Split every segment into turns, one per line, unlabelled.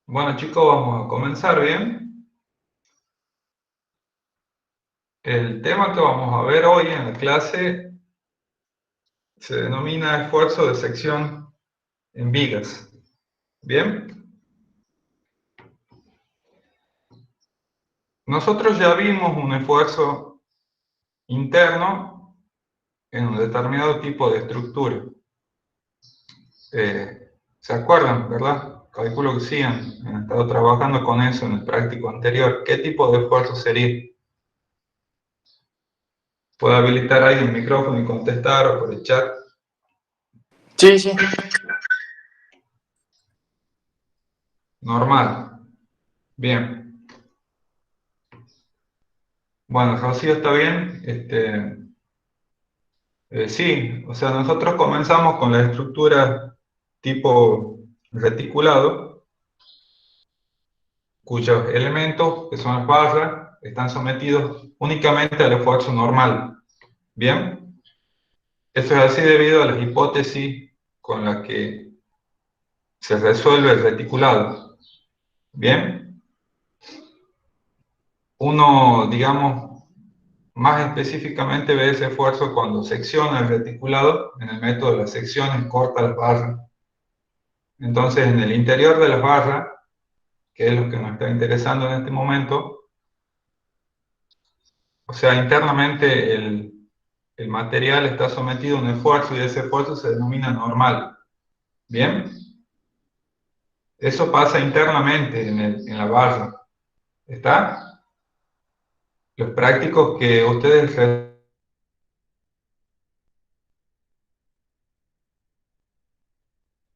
Bueno chicos, vamos a comenzar bien. El tema que vamos a ver hoy en la clase se denomina esfuerzo de sección en vigas. Bien, nosotros ya vimos un esfuerzo interno en un determinado tipo de estructura. ¿Se acuerdan, verdad? Calculo que sí, han estado trabajando con eso en el práctico anterior. ¿Qué tipo de esfuerzo sería? ¿Puede habilitar ahí el micrófono y contestar o por el chat?
Sí, sí.
Normal. Bien. Bueno, Rocío, ¿está bien? Sí, o sea, nosotros comenzamos con la estructura tipo reticulado, cuyos elementos, que son las barras, están sometidos únicamente al esfuerzo normal. Bien, esto es así debido a las hipótesis con las que se resuelve el reticulado. Bien, uno, digamos, más específicamente ve ese esfuerzo cuando secciona el reticulado en el método de las secciones, corta las barras. Entonces, en el interior de las barras, que es lo que nos está interesando en este momento, o sea, internamente el material está sometido a un esfuerzo y ese esfuerzo se denomina normal. ¿Bien? Eso pasa internamente en la barra. ¿Está? Los prácticos que ustedes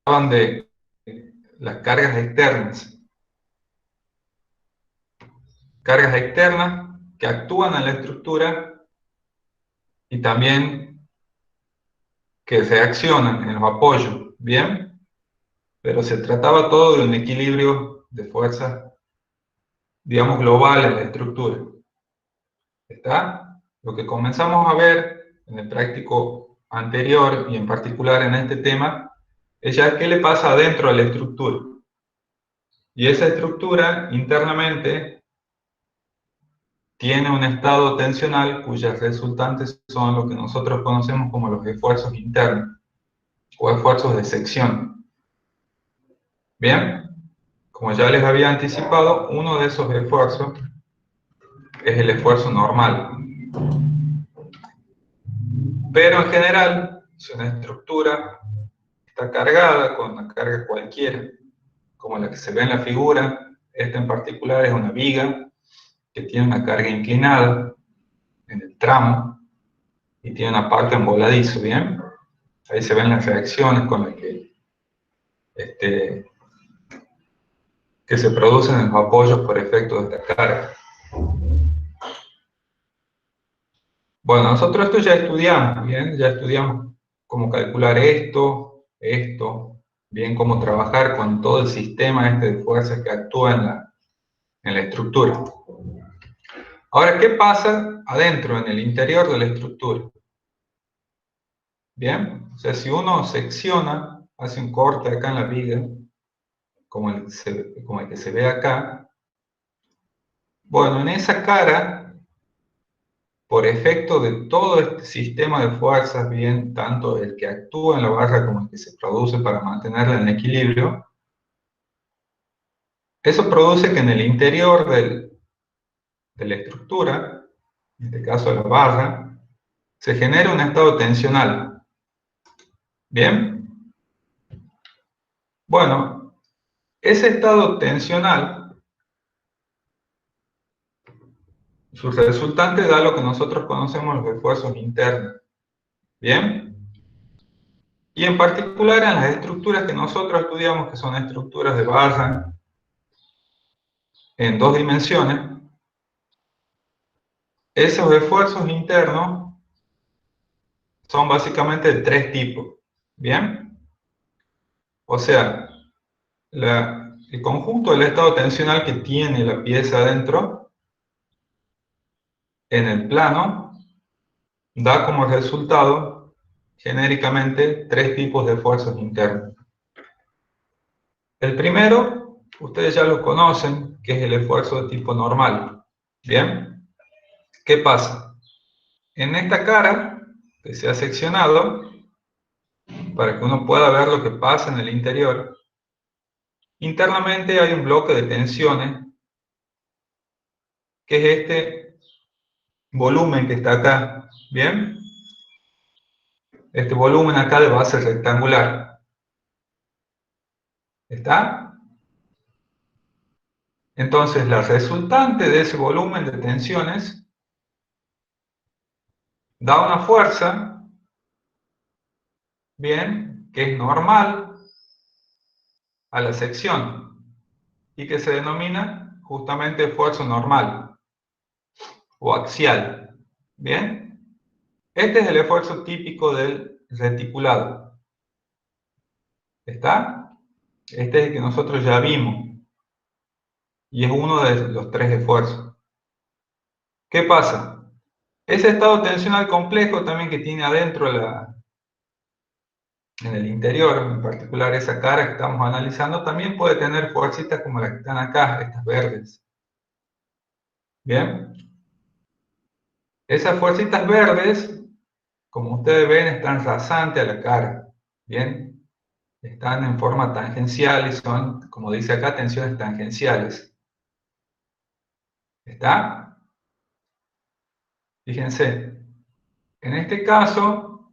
hablan de las cargas externas que actúan en la estructura y también que reaccionan en los apoyos. ¿Bien? Pero se trataba todo de un equilibrio de fuerzas, digamos, global en la estructura. ¿Está? Lo que comenzamos a ver en el práctico anterior y en particular en este tema es ya qué le pasa adentro de la estructura. Y esa estructura internamente tiene un estado tensional cuyas resultantes son lo que nosotros conocemos como los esfuerzos internos o esfuerzos de sección. Bien, como ya les había anticipado, uno de esos esfuerzos es el esfuerzo normal. Pero en general, si una estructura está cargada con una carga cualquiera, como la que se ve en la figura, esta en particular es una viga que tiene una carga inclinada en el tramo y tiene una parte en voladizo, ¿bien? Ahí se ven las reacciones con las que se producen en los apoyos por efecto de esta carga. Bueno, nosotros esto ya estudiamos, ¿bien? Ya estudiamos cómo calcular esto, bien, cómo trabajar con todo el sistema de fuerzas que actúa en la estructura. Ahora, ¿qué pasa adentro, en el interior de la estructura? Bien, o sea, si uno secciona, hace un corte acá en la viga, como el que se ve acá, bueno, en esa cara, por efecto de todo este sistema de fuerzas, bien, tanto el que actúa en la barra como el que se produce para mantenerla en equilibrio, eso produce que en el interior de la estructura, en este caso la barra, se genere un estado tensional. ¿Bien? Bueno, ese estado tensional, su resultante da lo que nosotros conocemos los esfuerzos internos. ¿Bien? Y en particular en las estructuras que nosotros estudiamos, que son estructuras de barra en dos dimensiones, esos esfuerzos internos son básicamente de tres tipos. ¿Bien? O sea, el conjunto del estado tensional que tiene la pieza adentro en el plano da como resultado genéricamente tres tipos de esfuerzos internos. El primero ustedes ya lo conocen, que es el esfuerzo de tipo normal. ¿Bien? ¿Qué pasa? En esta cara que se ha seccionado, para que uno pueda ver lo que pasa en el interior, internamente hay un bloque de tensiones, que es este volumen que está acá. ¿Bien? Este volumen acá de base rectangular. ¿Está? Entonces, la resultante de ese volumen de tensiones da una fuerza, bien, que es normal a la sección y que se denomina justamente esfuerzo normal o axial. Bien, este es el esfuerzo típico del reticulado. ¿Está? Este es el que nosotros ya vimos y es uno de los tres esfuerzos. ¿Qué pasa? Ese estado tensional complejo también que tiene adentro en el interior, en particular esa cara que estamos analizando, también puede tener fuercitas como las que están acá, estas verdes. Bien, esas fuercitas verdes, como ustedes ven, están rasantes a la cara. Bien, están en forma tangencial y son, como dice acá, tensiones tangenciales. ¿Está? Fíjense, en este caso,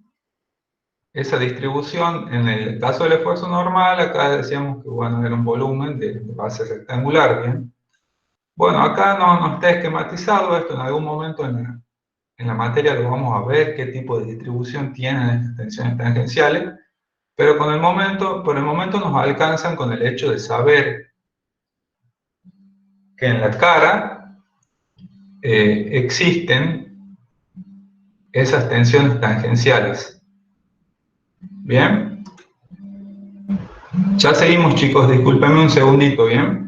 esa distribución, en el caso del esfuerzo normal, acá decíamos que bueno, era un volumen de base rectangular. Bien. Bueno, acá no está esquematizado esto, en algún momento en la materia lo vamos a ver, qué tipo de distribución tienen estas tensiones tangenciales, pero por el momento nos alcanzan con el hecho de saber que en la cara existen esas tensiones tangenciales. ¿Bien? Ya seguimos, chicos, discúlpenme un segundito, ¿bien?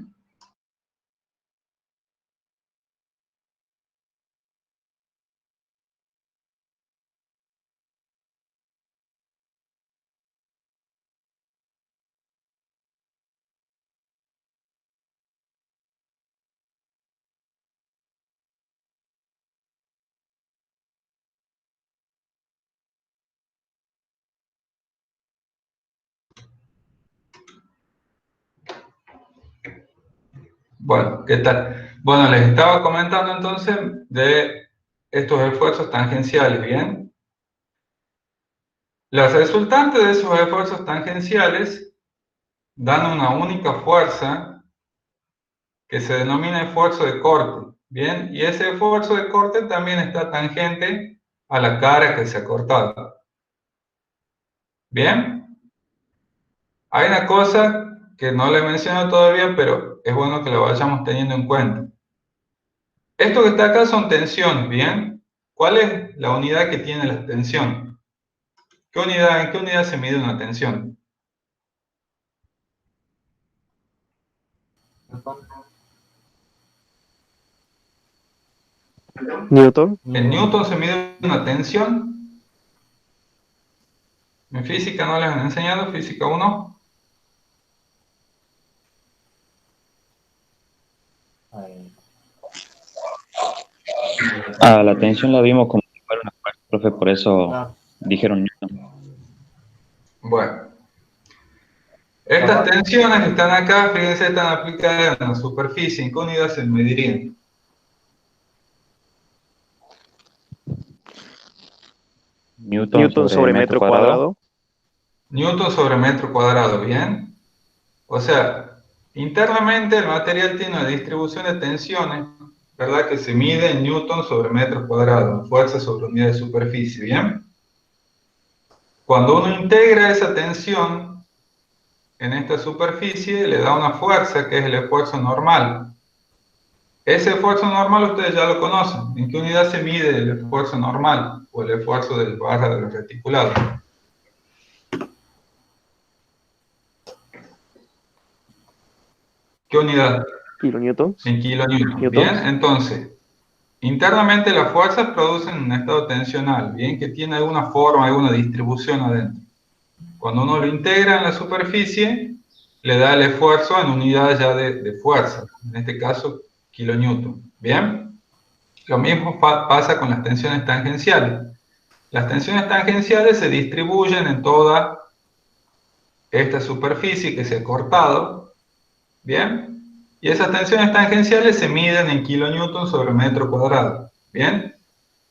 Bueno, ¿qué tal? Bueno, les estaba comentando entonces de estos esfuerzos tangenciales, ¿bien? Las resultantes de esos esfuerzos tangenciales dan una única fuerza que se denomina esfuerzo de corte, ¿bien? Y ese esfuerzo de corte también está tangente a la cara que se ha cortado. ¿Bien? Hay una cosa que no le menciono todavía, pero es bueno que lo vayamos teniendo en cuenta. Esto que está acá son tensiones, ¿bien? ¿Cuál es la unidad que tiene la tensión? ¿En qué unidad se mide una tensión?
Newton.
¿En Newton se mide una tensión? En física no les han enseñado, física 1.
La tensión la vimos como si fuera una fuerza, profe, por eso dijeron Newton.
Bueno, estas tensiones que están acá, fíjense, están aplicadas en la superficie. ¿En qué unidad se medirían?
Newton sobre metro cuadrado.
Newton sobre metro cuadrado, ¿bien? O sea, internamente el material tiene una distribución de tensiones, ¿verdad? Que se mide en Newton sobre metro cuadrado, fuerza sobre unidad de superficie, ¿bien? Cuando uno integra esa tensión en esta superficie, le da una fuerza que es el esfuerzo normal. Ese esfuerzo normal ustedes ya lo conocen. ¿En qué unidad se mide el esfuerzo normal o el esfuerzo del barra de los reticulados? ¿Qué unidad?
Kilonewtons.
En kilonewton.
Newtons.
Bien, entonces, internamente las fuerzas producen un estado tensional, bien, que tiene alguna forma, alguna distribución adentro. Cuando uno lo integra en la superficie, le da el esfuerzo en unidades ya de fuerza, en este caso kilonewton. ¿Bien? Lo mismo pasa con las tensiones tangenciales. Las tensiones tangenciales se distribuyen en toda esta superficie que se ha cortado. ¿Bien? Y esas tensiones tangenciales se miden en kilonewton sobre metro cuadrado. ¿Bien?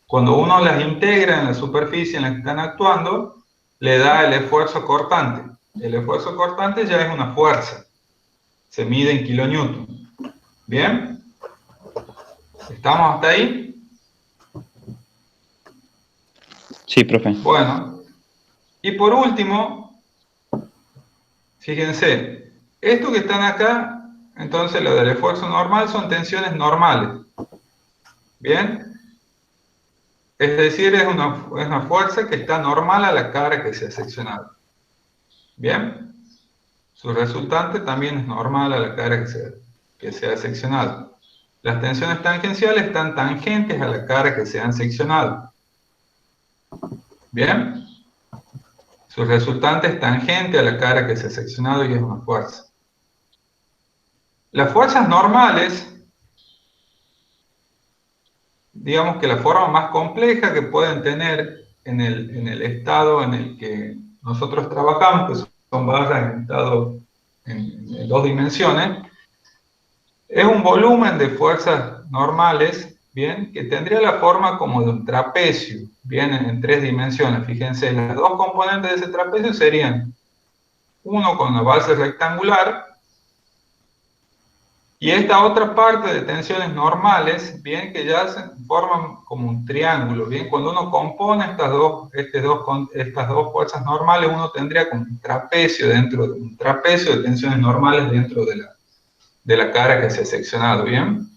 Cuando uno las integra en la superficie en la que están actuando, le da el esfuerzo cortante. El esfuerzo cortante ya es una fuerza. Se mide en kilonewton. ¿Bien? ¿Estamos hasta ahí?
Sí, profe.
Bueno. Y por último, fíjense, esto que están acá, entonces lo del esfuerzo normal son tensiones normales. ¿Bien? Es decir, es una fuerza que está normal a la cara que se ha seccionado. ¿Bien? Su resultante también es normal a la cara que se ha seccionado. Las tensiones tangenciales están tangentes a la cara que se han seccionado. ¿Bien? Su resultante es tangente a la cara que se ha seccionado y es una fuerza. Las fuerzas normales, digamos que la forma más compleja que pueden tener en el estado en el que nosotros trabajamos, que son barras en estado en dos dimensiones, es un volumen de fuerzas normales, ¿bien? Que tendría la forma como de un trapecio, ¿bien? En tres dimensiones. Fíjense, las dos componentes de ese trapecio serían uno con una base rectangular y esta otra parte de tensiones normales, ¿bien? Que ya forman como un triángulo, ¿bien? Cuando uno compone estas dos fuerzas normales, uno tendría como un trapecio de tensiones normales dentro de la cara que se ha seccionado, ¿bien?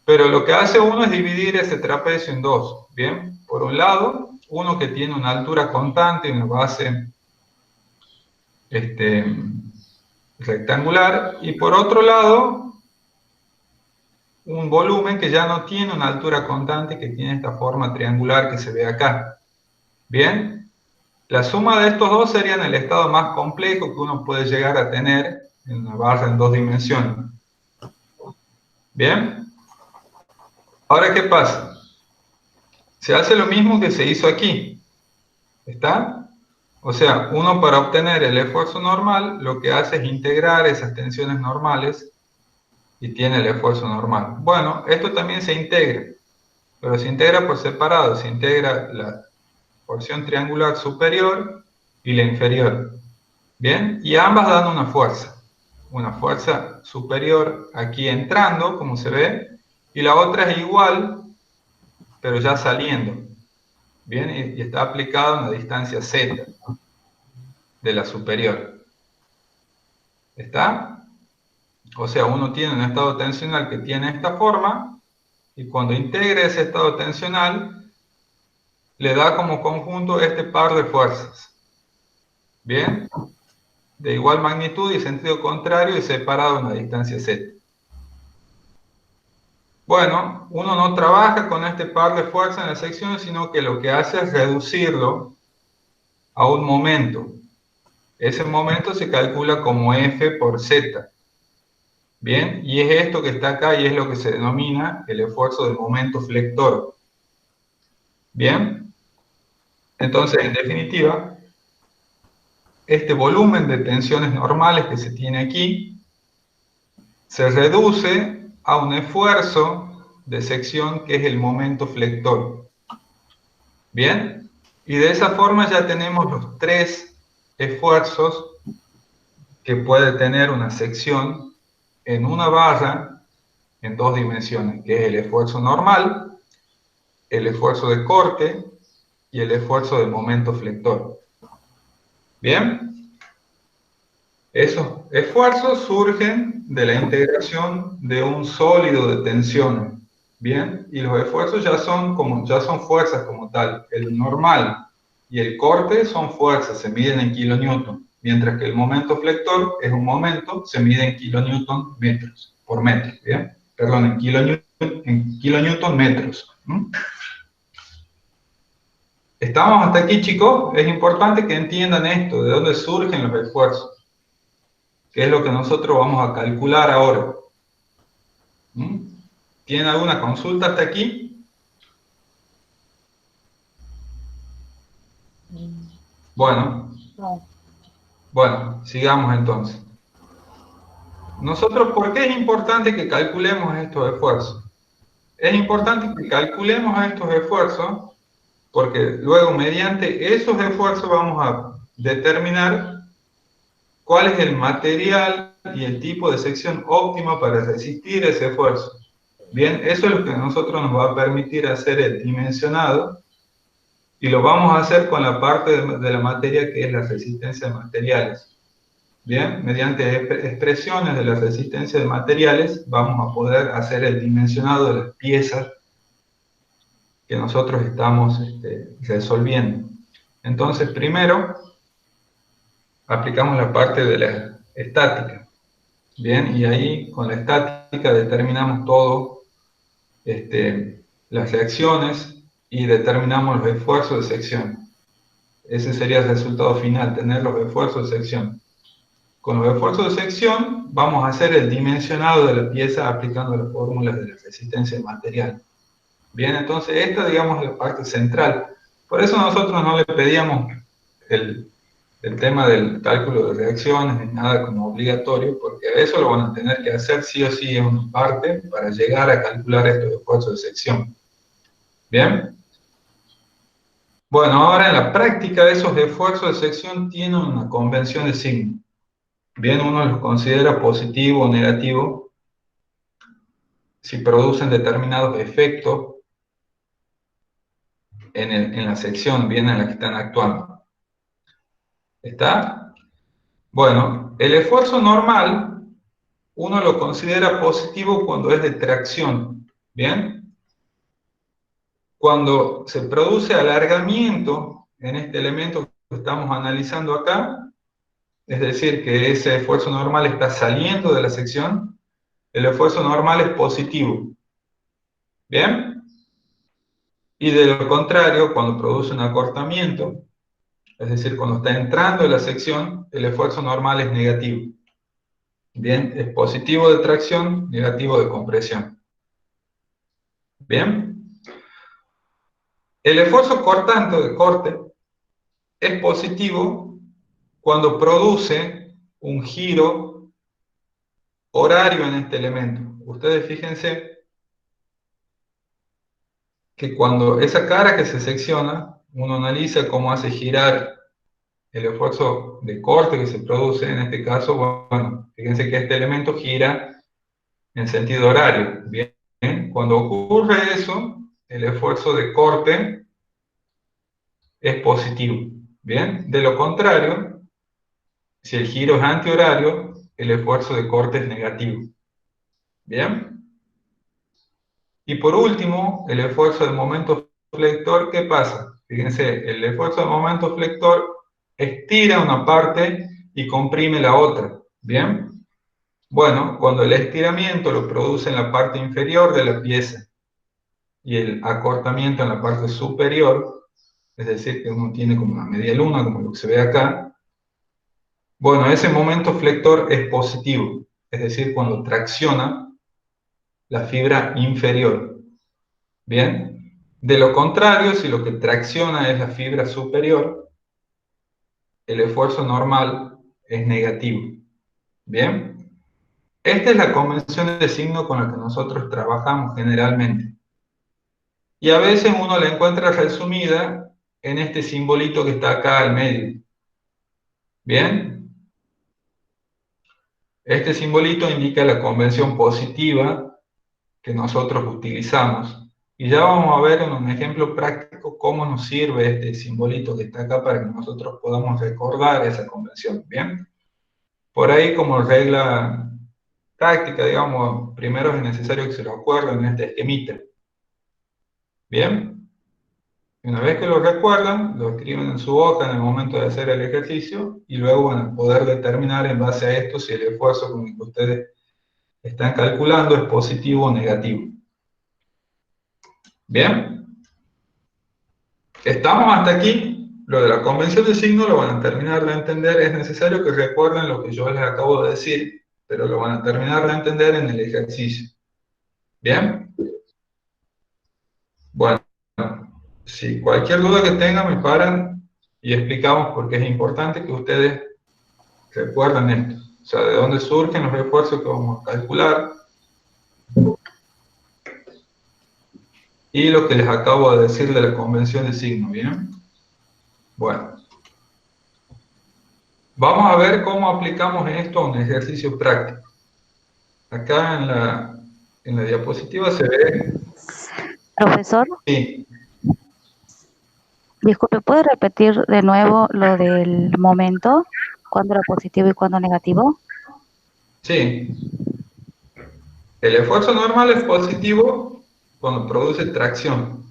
Pero lo que hace uno es dividir ese trapecio en dos, ¿bien? Por un lado, uno que tiene una altura constante y una base rectangular, y por otro lado, un volumen que ya no tiene una altura constante, que tiene esta forma triangular que se ve acá. ¿Bien? La suma de estos dos serían el estado más complejo que uno puede llegar a tener en una barra en dos dimensiones. ¿Bien? Ahora, ¿qué pasa? Se hace lo mismo que se hizo aquí. ¿Está? O sea, uno para obtener el esfuerzo normal, lo que hace es integrar esas tensiones normales y tiene el esfuerzo normal. Bueno, esto también se integra, pero se integra por separado. Se integra la porción triangular superior y la inferior. ¿Bien? Y ambas dan una fuerza superior aquí entrando, como se ve, y la otra es igual, pero ya saliendo. ¿Bien? Y está aplicada a una distancia z de la superior. ¿Está? O sea, uno tiene un estado tensional que tiene esta forma, y cuando integra ese estado tensional, le da como conjunto este par de fuerzas. ¿Bien? De igual magnitud y sentido contrario y separado a una distancia z. Bueno, uno no trabaja con este par de fuerzas en la sección, sino que lo que hace es reducirlo a un momento. Ese momento se calcula como F por Z. Bien, y es esto que está acá y es lo que se denomina el esfuerzo del momento flector. Bien, entonces en definitiva, este volumen de tensiones normales que se tiene aquí se reduce a un esfuerzo de sección que es el momento flector. Bien, y de esa forma ya tenemos los tres esfuerzos que puede tener una sección en una barra en dos dimensiones, que es el esfuerzo normal, el esfuerzo de corte y el esfuerzo de momento flector. Bien, esos esfuerzos surgen de la integración de un sólido de tensiones. Bien, y los esfuerzos ya son fuerzas como tal. El normal y el corte son fuerzas, se miden en kilonewton, mientras que el momento flector es un momento, se mide en kilonewton metros por metro. Bien, perdón, en kilonewton metros. ¿Estamos hasta aquí, chicos? Es importante que entiendan esto, de dónde surgen los esfuerzos. que es lo que nosotros vamos a calcular ahora. ¿Tienen alguna consulta hasta aquí? Bueno, sigamos entonces. Nosotros, ¿por qué es importante que calculemos estos esfuerzos? Es importante que calculemos estos esfuerzos porque luego mediante esos esfuerzos vamos a determinar cuál es el material y el tipo de sección óptima para resistir ese esfuerzo. Bien, eso es lo que a nosotros nos va a permitir hacer el dimensionado y lo vamos a hacer con la parte de la materia que es la resistencia de materiales. Bien, mediante expresiones de la resistencia de materiales vamos a poder hacer el dimensionado de las piezas que nosotros estamos resolviendo. Entonces, primero, aplicamos la parte de la estática. Bien, y ahí con la estática determinamos todo, las reacciones y determinamos los esfuerzos de sección. Ese sería el resultado final, tener los esfuerzos de sección. Con los esfuerzos de sección vamos a hacer el dimensionado de la pieza aplicando las fórmulas de la resistencia del material. Bien, entonces esta, digamos, es la parte central. Por eso nosotros no le pedíamos el tema del cálculo de reacciones ni nada como obligatorio, porque eso lo van a tener que hacer sí o sí en una parte para llegar a calcular estos esfuerzos de sección. ¿Bien? Bueno, ahora en la práctica de esos esfuerzos de sección tienen una convención de signo. Bien, uno los considera positivo o negativo si producen determinados efectos en la sección, bien, en la que están actuando. ¿Está? Bueno, el esfuerzo normal uno lo considera positivo cuando es de tracción. ¿Bien? Cuando se produce alargamiento en este elemento que estamos analizando acá, es decir, que ese esfuerzo normal está saliendo de la sección, el esfuerzo normal es positivo. ¿Bien? Y de lo contrario, cuando produce un acortamiento, es decir, cuando está entrando en la sección, el esfuerzo normal es negativo. Bien, es positivo de tracción, negativo de compresión. Bien. El esfuerzo cortante de corte es positivo cuando produce un giro horario en este elemento. Ustedes fíjense que cuando esa cara que se secciona, uno analiza cómo hace girar el esfuerzo de corte que se produce, en este caso, bueno, fíjense que este elemento gira en sentido horario. Bien, cuando ocurre eso, el esfuerzo de corte es positivo. Bien, de lo contrario, si el giro es antihorario, el esfuerzo de corte es negativo. Bien. Y por último, el esfuerzo de momento flector, ¿qué pasa? Fíjense, el esfuerzo de momento flector estira una parte y comprime la otra. ¿Bien? Bueno, cuando el estiramiento lo produce en la parte inferior de la pieza y el acortamiento en la parte superior, es decir, que uno tiene como una media luna, como lo que se ve acá, bueno, ese momento flector es positivo, es decir, cuando tracciona la fibra inferior. Bien, de lo contrario, si lo que tracciona es la fibra superior, el esfuerzo normal es negativo. Bien, esta es la convención de signo con la que nosotros trabajamos generalmente. Y a veces uno la encuentra resumida en este simbolito que está acá al medio. Bien, este simbolito indica la convención positiva que nosotros utilizamos. Y ya vamos a ver en un ejemplo práctico cómo nos sirve este simbolito que está acá para que nosotros podamos recordar esa convención. Bien, por ahí como regla práctica, digamos, primero es necesario que se lo acuerden en este esquemita. Bien, y una vez que lo recuerdan, lo escriben en su hoja en el momento de hacer el ejercicio y luego van a poder determinar en base a esto si el esfuerzo con el que ustedes están calculando es positivo o negativo. Bien, ¿estamos hasta aquí? Lo de la convención de signo lo van a terminar de entender. Es necesario que recuerden lo que yo les acabo de decir, pero lo van a terminar de entender en el ejercicio. ¿Bien? Bueno, si cualquier duda que tengan me paran y explicamos porque es importante que ustedes recuerden esto. O sea, de dónde surgen los esfuerzos que vamos a calcular y lo que les acabo de decir de la convención de signo. ¿Bien? Bueno. Vamos a ver cómo aplicamos esto a un ejercicio práctico. Acá en la diapositiva se ve...
Profesor,
Sí,
disculpe, ¿puede repetir de nuevo lo del momento? ¿Cuándo era positivo y cuándo negativo?
sí. El esfuerzo normal es positivo cuando produce tracción.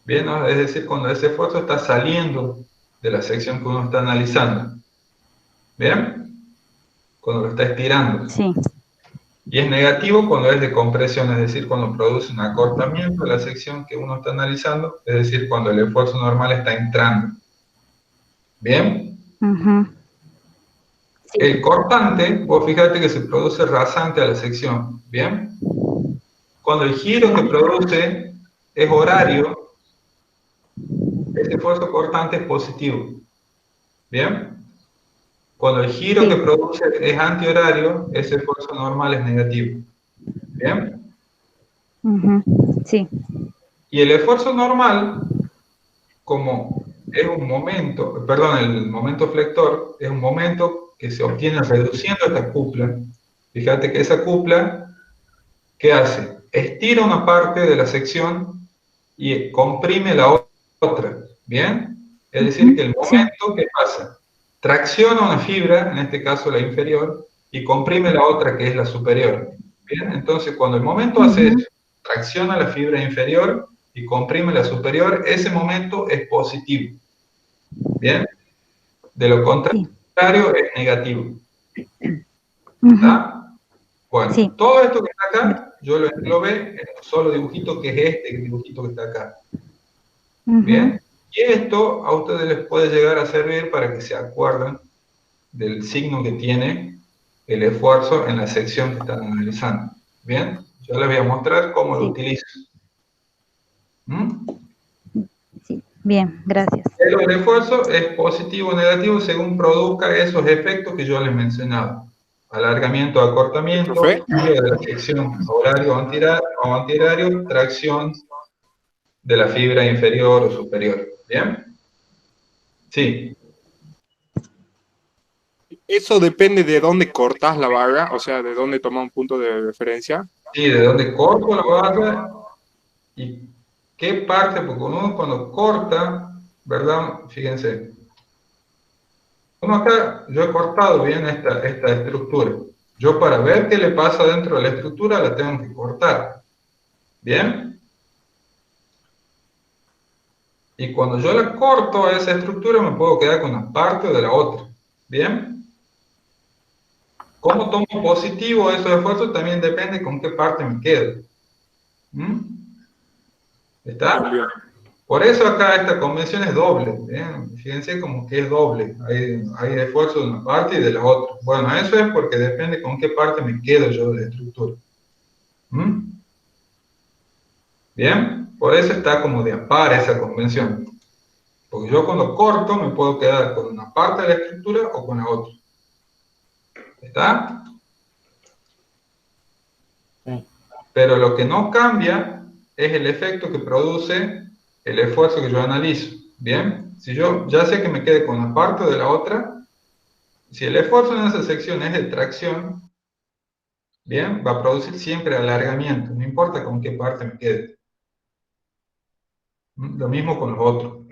Bien, ¿no? Es decir, cuando ese esfuerzo está saliendo de la sección que uno está analizando. ¿Bien? Cuando lo está estirando.
Sí.
Y es negativo cuando es de compresión, es decir, cuando produce un acortamiento de la sección que uno está analizando, es decir, cuando el esfuerzo normal está entrando. ¿Bien?
Uh-huh. Sí.
El cortante, vos fíjate que se produce rasante a la sección. ¿Bien? Cuando el giro que produce es horario, ese esfuerzo cortante es positivo. ¿Bien? Cuando el giro
Sí.
que produce es antihorario, ese esfuerzo normal es negativo. ¿Bien?
Uh-huh. Sí.
Y el esfuerzo normal, como es un momento, perdón, el momento flector es un momento que se obtiene reduciendo esta cupla. Fíjate que esa cupla, ¿qué hace? Estira una parte de la sección y comprime la otra. ¿Bien? Es decir, que el momento, ¿qué pasa? Tracciona una fibra, en este caso la inferior, y comprime la otra que es la superior. ¿Bien? Entonces, cuando el momento hace eso, tracciona la fibra inferior y comprime la superior, ese momento es positivo. ¿Bien? De lo contrario, es negativo. ¿Está? Bueno,
Sí.
todo esto que está acá, yo lo englobé en un solo dibujito que es este dibujito que está acá. ¿Bien? Y esto a ustedes les puede llegar a servir para que se acuerden del signo que tiene el esfuerzo en la sección que están analizando. ¿Bien? Yo les voy a mostrar cómo lo utilizo. ¿Mm?
Sí. Bien, gracias.
El esfuerzo es positivo o negativo según produzca esos efectos que yo les mencionaba. Alargamiento, acortamiento, giro de la sección, horario o antihorario, tracción de la fibra inferior o superior. ¿Bien? Sí.
Eso depende de dónde cortas la barra, o sea, de dónde toma un punto de referencia.
Sí, de dónde corto la barra y qué parte, porque uno cuando corta, ¿verdad? Fíjense. Uno acá, yo he cortado bien esta estructura. Yo para ver qué le pasa dentro de la estructura la tengo que cortar. ¿Bien? Y cuando yo la corto a esa estructura me puedo quedar con una parte o de la otra. ¿Bien? Cómo tomo positivo esos esfuerzos también depende con qué parte me quedo. ¿Mm? ¿Está?
Bien.
Por eso acá esta convención es doble. ¿Bien? Fíjense como que es doble. Hay esfuerzo de una parte y de la otra. Bueno, eso es porque depende con qué parte me quedo yo de la estructura. ¿Mm? ¿Bien? Por eso está como de a par esa convención. Porque yo cuando corto me puedo quedar con una parte de la estructura o con la otra. ¿Está?
Sí.
Pero lo que no cambia es el efecto que produce el esfuerzo que yo analizo. ¿Bien? Si yo ya sé que me quede con una parte o de la otra, si el esfuerzo en esa sección es de tracción, ¿bien? Va a producir siempre alargamiento, no importa con qué parte me quede. Lo mismo con los otros.